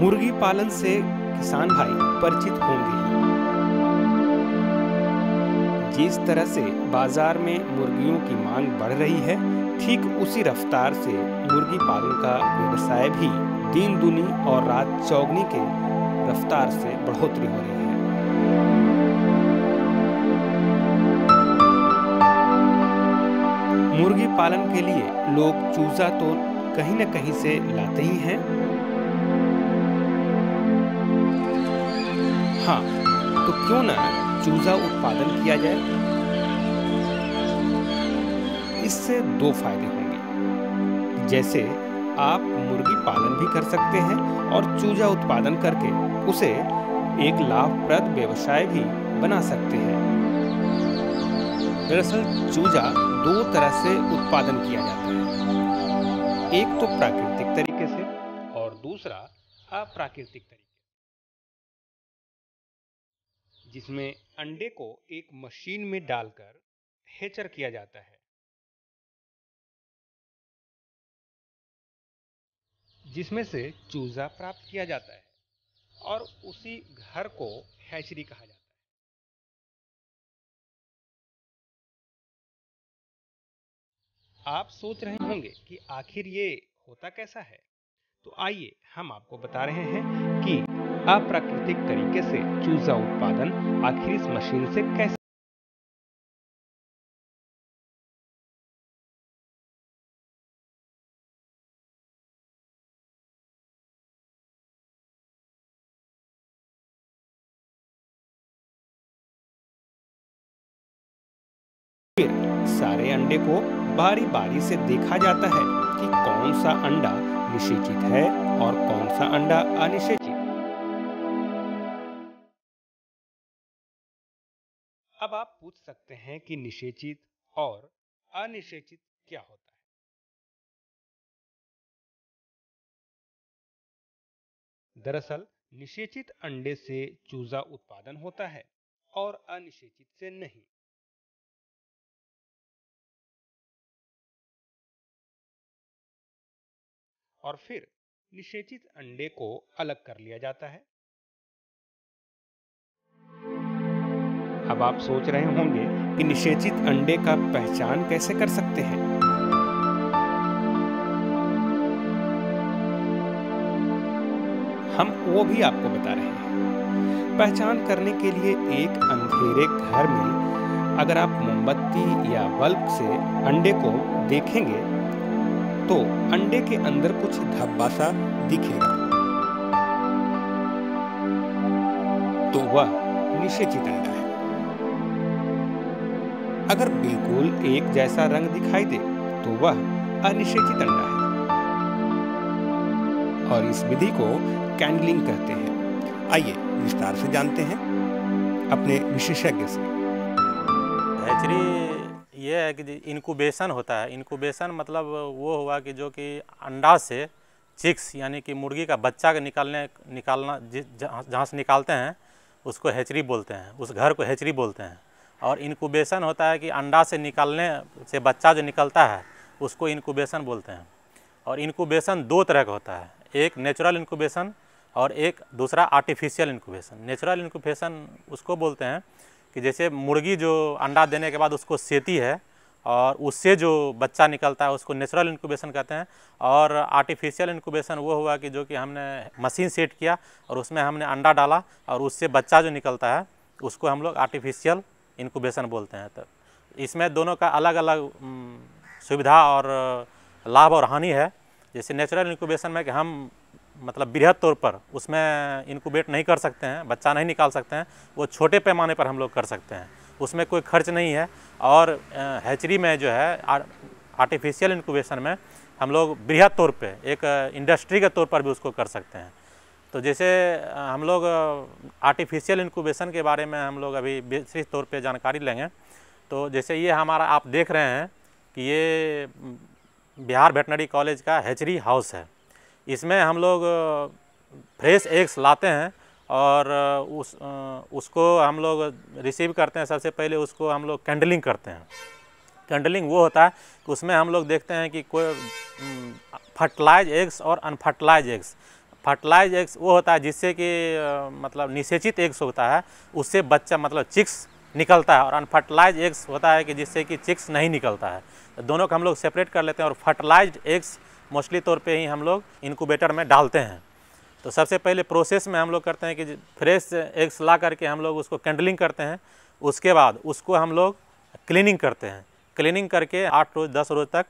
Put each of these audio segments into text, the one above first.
मुर्गी पालन से किसान भाई परिचित होंगे ही। जिस तरह से बाजार में मुर्गियों की मांग बढ़ रही है, ठीक उसी रफ्तार से मुर्गी पालन का व्यवसाय भी दिन दुनी और रात चौगनी के रफ्तार से बढ़ोतरी हो रही है। मुर्गी पालन के लिए लोग चूजा तो कहीं न कहीं से लाते ही हैं। हाँ, तो क्यों ना चूजा उत्पादन किया जाए। इससे दो फायदे होंगे। जैसे आप मुर्गी पालन भी कर सकते हैं और चूजा उत्पादन करके उसे एक लाभप्रद व्यवसाय भी बना सकते हैं। दरअसल चूजा दो तरह से उत्पादन किया जाता है, एक तो प्राकृतिक तरीके से और दूसरा अप्राकृतिक तरीके, जिसमें अंडे को एक मशीन में डालकर हैचर किया जाता है, जिसमें से चूजा प्राप्त किया जाता है और उसी घर को हैचरी कहा जाता है। आप सोच रहे होंगे कि आखिर ये होता कैसा है, तो आइए हम आपको बता रहे हैं कि अप्राकृतिक तरीके से चूजा उत्पादन आखिर इस मशीन से कैसे। फिर सारे अंडे को बारी बारी से देखा जाता है कि कौन सा अंडा निषेचित है और कौन सा अंडा अनिषेचित। अब आप पूछ सकते हैं कि निषेचित और अनिषेचित क्या होता है। दरअसल निषेचित अंडे से चूजा उत्पादन होता है और अनिषेचित से नहीं। और फिर निषेचित अंडे को अलग कर लिया जाता है। अब आप सोच रहे होंगे कि निषेचित अंडे का पहचान कैसे कर सकते हैं। हम वो भी आपको बता रहे हैं। पहचान करने के लिए एक अंधेरे घर में अगर आप मोमबत्ती या बल्ब से अंडे को देखेंगे तो अंडे के अंदर कुछ धब्बा सा दिखेगा, तो वह निषेचित अंडा है। अगर बिल्कुल एक जैसा रंग दिखाई दे तो वह अनिषेचित अंडा है और इस विधि को कैंडलिंग कहते हैं। आइए विस्तार से जानते हैं अपने विशेषज्ञ से। हैचरी ये है कि इनक्यूबेशन होता है। इनक्यूबेशन मतलब वो हुआ कि जो कि अंडा से चिक्स यानी कि मुर्गी का बच्चा के निकालना जहाँ से निकालते हैं उसको हैचरी बोलते हैं, उस घर को हैचरी बोलते हैं। और इनक्यूबेशन होता है कि अंडा से निकालने से बच्चा जो निकलता है उसको इनक्यूबेशन बोलते हैं। और इनक्यूबेशन दो तरह का होता है, एक नेचुरल इनक्यूबेशन और एक दूसरा आर्टिफिशियल इनक्यूबेशन। नेचुरल इनक्यूबेशन उसको बोलते हैं कि जैसे मुर्गी जो अंडा देने के बाद उसको सेती है और उससे जो बच्चा निकलता है उसको नेचुरल इनक्यूबेशन कहते हैं। और आर्टिफिशियल इनक्यूबेशन वो हुआ कि जो कि हमने मशीन सेट किया और उसमें हमने अंडा डाला और उससे बच्चा जो निकलता है उसको हम लोग आर्टिफिशियल इनक्यूबेशन बोलते हैं। तो इसमें दोनों का अलग अलग सुविधा और लाभ और हानि है। जैसे नेचुरल इनक्यूबेशन में कि हम मतलब बृहद तौर पर उसमें इनक्यूबेट नहीं कर सकते हैं, बच्चा नहीं निकाल सकते हैं, वो छोटे पैमाने पर हम लोग कर सकते हैं, उसमें कोई खर्च नहीं है। और हैचरी में जो है आर्टिफिशियल इनक्यूबेशन में हम लोग बृहद तौर पे एक इंडस्ट्री के तौर पर भी उसको कर सकते हैं। तो जैसे हम लोग आर्टिफिशियल इनक्यूबेशन के बारे में हम लोग अभी विस्तृत तौर पे जानकारी लेंगे। तो जैसे ये हमारा आप देख रहे हैं कि ये बिहार वेटनरी कॉलेज का हैचरी हाउस है। इसमें हम लोग फ्रेश एग्स लाते हैं और उसको हम लोग रिसीव करते हैं। सबसे पहले उसको हम लोग कैंडलिंग करते हैं। कैंडलिंग वो होता है कि उसमें हम लोग देखते हैं कि कोई फर्टिलाइज एग्स और अनफर्टिलाइज एग्स। फर्टिलाइज एग्स वो होता है जिससे कि मतलब निषेचित एग्स होता है, उससे बच्चा मतलब चिक्स निकलता है, और अनफर्टिलाइज एग्स होता है कि जिससे कि चिक्स नहीं निकलता है। तो दोनों को हम लोग सेपरेट कर लेते हैं, और फर्टिलाइज्ड एग्स मोस्टली तौर पे ही हम लोग इनक्यूबेटर में डालते हैं। तो सबसे पहले प्रोसेस में हम लोग करते हैं कि फ्रेश एग्स ला करके हम लोग उसको कैंडलिंग करते हैं, उसके बाद उसको हम लोग क्लीनिंग करते हैं। क्लीनिंग करके 8 रोज 10 रोज तक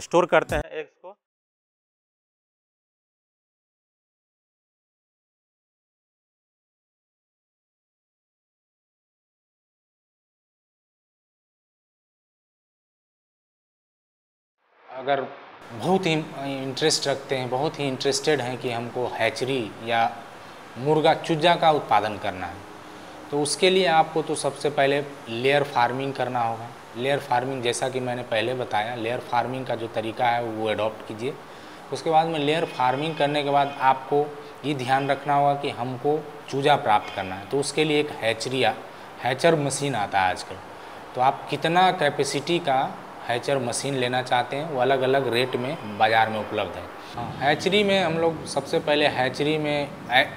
स्टोर करते हैं एग्स को। अगर बहुत ही इंटरेस्ट रखते हैं, बहुत ही इंटरेस्टेड हैं कि हमको हैचरी या मुर्गा चूजा का उत्पादन करना है, तो उसके लिए आपको तो सबसे पहले लेयर फार्मिंग करना होगा। लेयर फार्मिंग जैसा कि मैंने पहले बताया, लेयर फार्मिंग का जो तरीका है वो अडॉप्ट कीजिए। उसके बाद में लेयर फार्मिंग करने के बाद आपको ये ध्यान रखना होगा कि हमको चूजा प्राप्त करना है, तो उसके लिए एक हैचर मशीन आता है आजकल। तो आप कितना कैपेसिटी का हैचर मशीन लेना चाहते हैं वो अलग अलग रेट में बाज़ार में उपलब्ध है। हैचरी में हम लोग सबसे पहले हैचरी में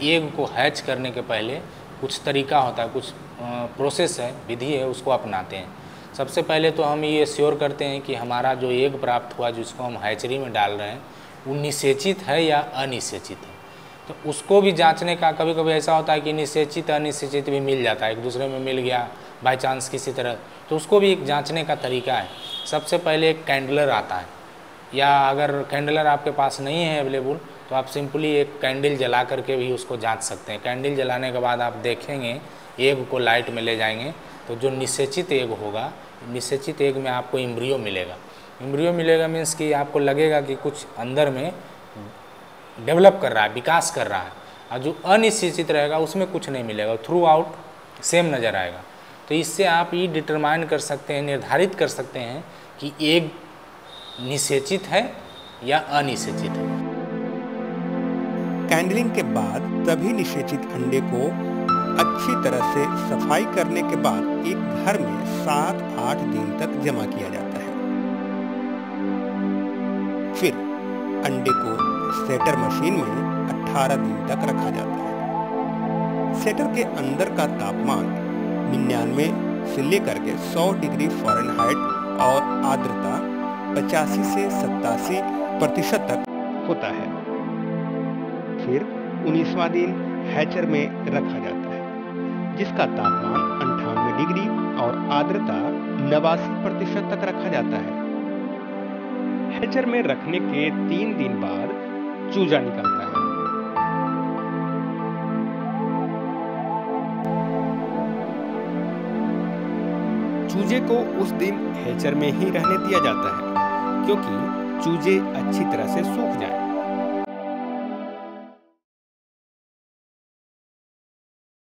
एग को हैच करने के पहले कुछ तरीका होता है, कुछ प्रोसेस है, विधि है, उसको अपनाते हैं। सबसे पहले तो हम ये श्योर करते हैं कि हमारा जो एग प्राप्त हुआ जिसको हम हैचरी में डाल रहे हैं वो निषेचित है या अनिषेचित है। तो उसको भी जांचने का, कभी कभी ऐसा होता है कि निषेचित अनिषेचित भी मिल जाता है, एक दूसरे में मिल गया बाय चांस किसी तरह, तो उसको भी एक जांचने का तरीका है। सबसे पहले एक कैंडलर आता है, या अगर कैंडलर आपके पास नहीं है अवेलेबल तो आप सिंपली एक कैंडल जला करके भी उसको जांच सकते हैं। कैंडल जलाने के बाद आप देखेंगे, एग को लाइट में ले जाएंगे तो जो निषेचित एग होगा, निषेचित एग में आपको एम्ब्रियो मिलेगा। एम्ब्रियो मिलेगा मीन्स कि आपको लगेगा कि कुछ अंदर में डेवलप कर रहा है, विकास कर रहा है, और जो अनिषेचित रहेगा उसमें कुछ नहीं मिलेगा, थ्रू आउट सेम नज़र आएगा। तो इससे आप ये डिटरमाइन कर सकते हैं, निर्धारित कर सकते हैं कि एग निषेचित है या अनिषेचित है। कैंडलिंग के बाद सभी निषेचित अंडे को अच्छी तरह से सफाई करने के बाद एक घर में 7-8 दिन तक जमा किया जाता है। फिर अंडे को सेटर मशीन में 18 दिन तक रखा जाता है। सेटर के अंदर का तापमान 99 से लेकर के 100 डिग्री फ़ारेनहाइट और आर्द्रता 85 से 87% तक होता है। फिर 19वां दिन हैचर में रखा जाता है, जिसका तापमान 98 डिग्री और आर्द्रता 89% तक रखा जाता है। हैचर में रखने के 3 दिन बाद चूजा निकलता है। चूजे को उस दिन हैचर में ही रहने दिया जाता है, क्योंकि चूजे अच्छी तरह से सूख जाएं।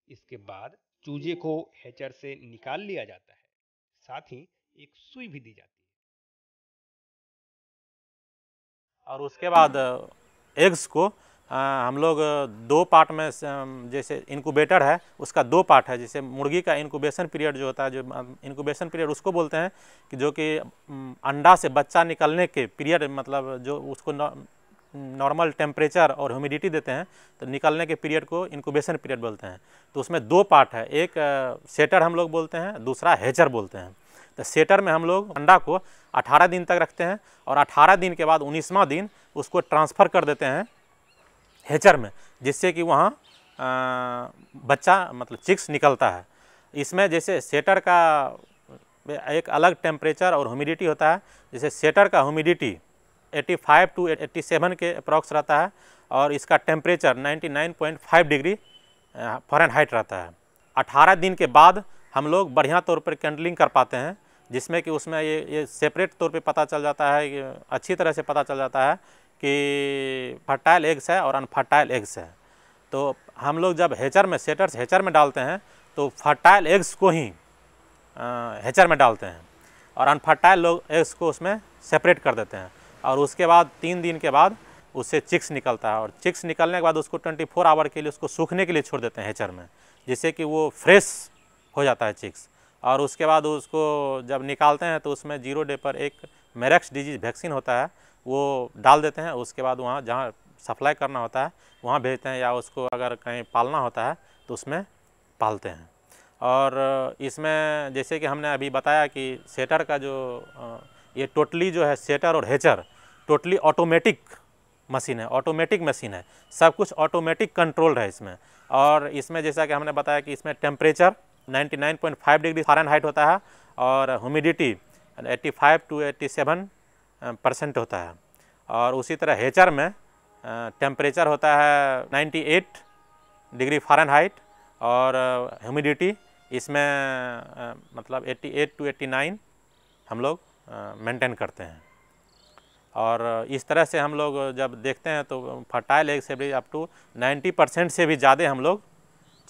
इसके बाद चूजे को हैचर से निकाल लिया जाता है, साथ ही एक सुई भी दी जाती है। और उसके बाद एग्स को हम लोग 2 पार्ट में, जैसे इनक्यूबेटर है उसका 2 पार्ट है। जैसे मुर्गी का इनक्यूबेशन पीरियड जो होता है, जो इनक्यूबेशन पीरियड उसको बोलते हैं कि जो कि अंडा से बच्चा निकलने के पीरियड, मतलब जो उसको नॉर्मल टेम्परेचर और ह्यूमिडिटी देते हैं तो निकलने के पीरियड को इनक्यूबेशन पीरियड बोलते हैं। तो उसमें 2 पार्ट है, एक सेटर हम लोग बोलते हैं, दूसरा हैचर बोलते हैं। तो सेटर में हम लोग अंडा को 18 दिन तक रखते हैं, और 18 दिन के बाद 19वां दिन उसको ट्रांसफ़र कर देते हैं हैचर में, जिससे कि वहाँ बच्चा मतलब चिक्स निकलता है। इसमें जैसे सेटर का एक अलग टेम्परेचर और ह्यूमिडिटी होता है। जैसे सेटर का ह्यूमिडिटी 85 to 87 के अप्रॉक्स रहता है, और इसका टेम्परेचर 99.5 डिग्री फ़ारेनहाइट रहता है। 18 दिन के बाद हम लोग बढ़िया तौर पर कैंडलिंग कर पाते हैं, जिसमें कि उसमें ये सेपरेट तौर पे पता चल जाता है, कि अच्छी तरह से पता चल जाता है कि फर्टाइल एग्स है और अनफर्टाइल एग्स है। तो हम लोग जब हैचर में, सेटर्स हैचर में डालते हैं तो फर्टाइल एग्स को ही हैचर में डालते हैं, और अनफर्टाइल एग्स को उसमें सेपरेट कर देते हैं। और उसके बाद 3 दिन के बाद उससे चिक्स निकलता है, और चिक्स निकलने के बाद उसको 24 आवर के लिए उसको सूखने के लिए छोड़ देते हैं हैचर में, जिससे कि वो फ्रेश हो जाता है चिक्स। और उसके बाद उसको जब निकालते हैं तो उसमें 0 डे पर एक मेरेक्स डिजीज वैक्सीन होता है, वो डाल देते हैं। उसके बाद वहाँ जहाँ सप्लाई करना होता है वहाँ भेजते हैं, या उसको अगर कहीं पालना होता है तो उसमें पालते हैं। और इसमें जैसे कि हमने अभी बताया कि सेटर का जो ये टोटली जो है सेटर और हेचर टोटली ऑटोमेटिक मशीन है, ऑटोमेटिक मशीन है, सब कुछ ऑटोमेटिक कंट्रोल है इसमें। और इसमें जैसा कि हमने बताया कि इसमें टेम्परेचर 99.5 डिग्री फ़ारेनहाइट होता है और ह्यूमिडिटी 85 to 87% होता है। और उसी तरह हेचर में टेम्परेचर होता है 98 डिग्री फ़ारेनहाइट और ह्यूमिडिटी इसमें मतलब 88 to 89 हम लोग मेंटेन करते हैं। और इस तरह से हम लोग जब देखते हैं तो फर्टाइल एग से भी अप टू 90% से भी ज़्यादा हम लोग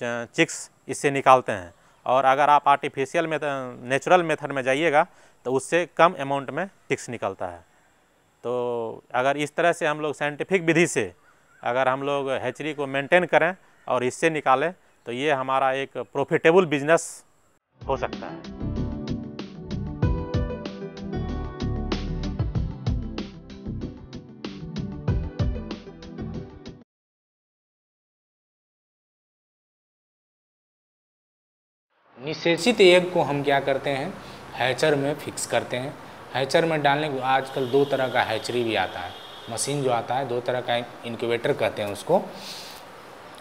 चिक्स इससे निकालते हैं। और अगर आप आर्टिफिशियल मेथड नेचुरल मेथड में जाइएगा तो उससे कम अमाउंट में चिक्स निकलता है। तो अगर इस तरह से हम लोग साइंटिफिक विधि से अगर हम लोग हैचरी को मेंटेन करें और इससे निकालें तो ये हमारा एक प्रॉफिटेबल बिजनेस हो सकता है। निषेचित एग को हम क्या करते हैं, हैचर में फिक्स करते हैं। हैचर में डालने को आजकल 2 तरह का हैचरी भी आता है, मशीन जो आता है 2 तरह का, इनक्यूबेटर कहते हैं उसको।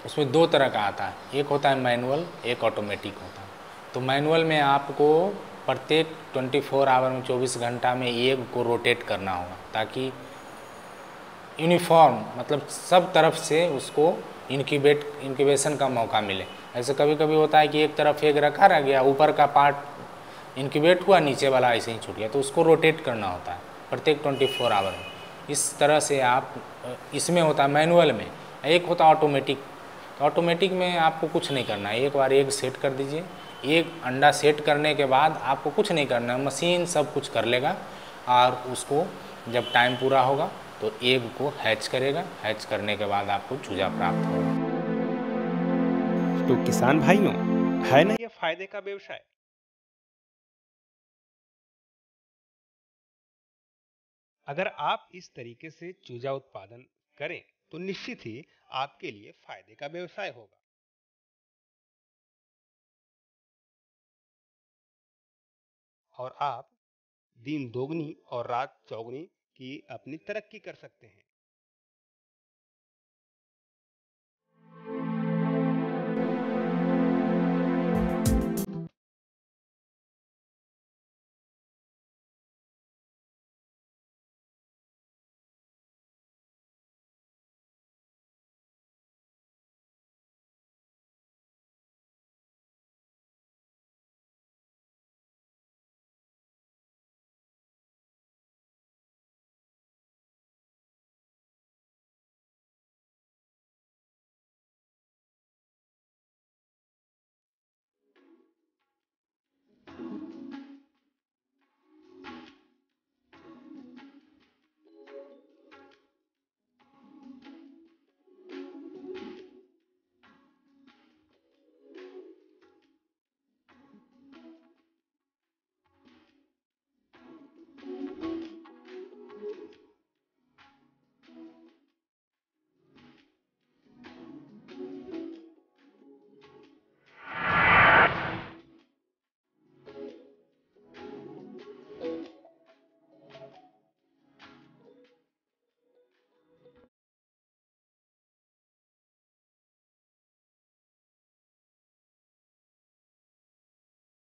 उसमें 2 तरह का आता है, एक होता है मैनुअल, एक ऑटोमेटिक होता है। तो मैनुअल में आपको प्रत्येक 24 आवर में 24 घंटा में एग को रोटेट करना होगा ताकि यूनिफॉर्म मतलब सब तरफ से उसको इंक्यूबेशन का मौका मिले। ऐसे कभी कभी होता है कि एक तरफ एग रखा रह गया, ऊपर का पार्ट इंक्यूबेट हुआ, नीचे वाला ऐसे ही छूट गया, तो उसको रोटेट करना होता है प्रत्येक 24 आवर में। इस तरह से आप इसमें होता है मैनुअल में। एक होता है ऑटोमेटिक। तो ऑटोमेटिक में आपको कुछ नहीं करना है, एक बार एग सेट कर दीजिए, एक अंडा सेट करने के बाद आपको कुछ नहीं करना है, मशीन सब कुछ कर लेगा। और उसको जब टाइम पूरा होगा तो एग को हैच करेगा, हैच करने के बाद आपको चूजा प्राप्त होगा। तो किसान भाइयों, है ना ये फायदे का व्यवसाय। अगर आप इस तरीके से चूजा उत्पादन करें तो निश्चित ही आपके लिए फायदे का व्यवसाय होगा और आप दिन दोगुनी और रात चौगुनी की अपनी तरक्की कर सकते हैं।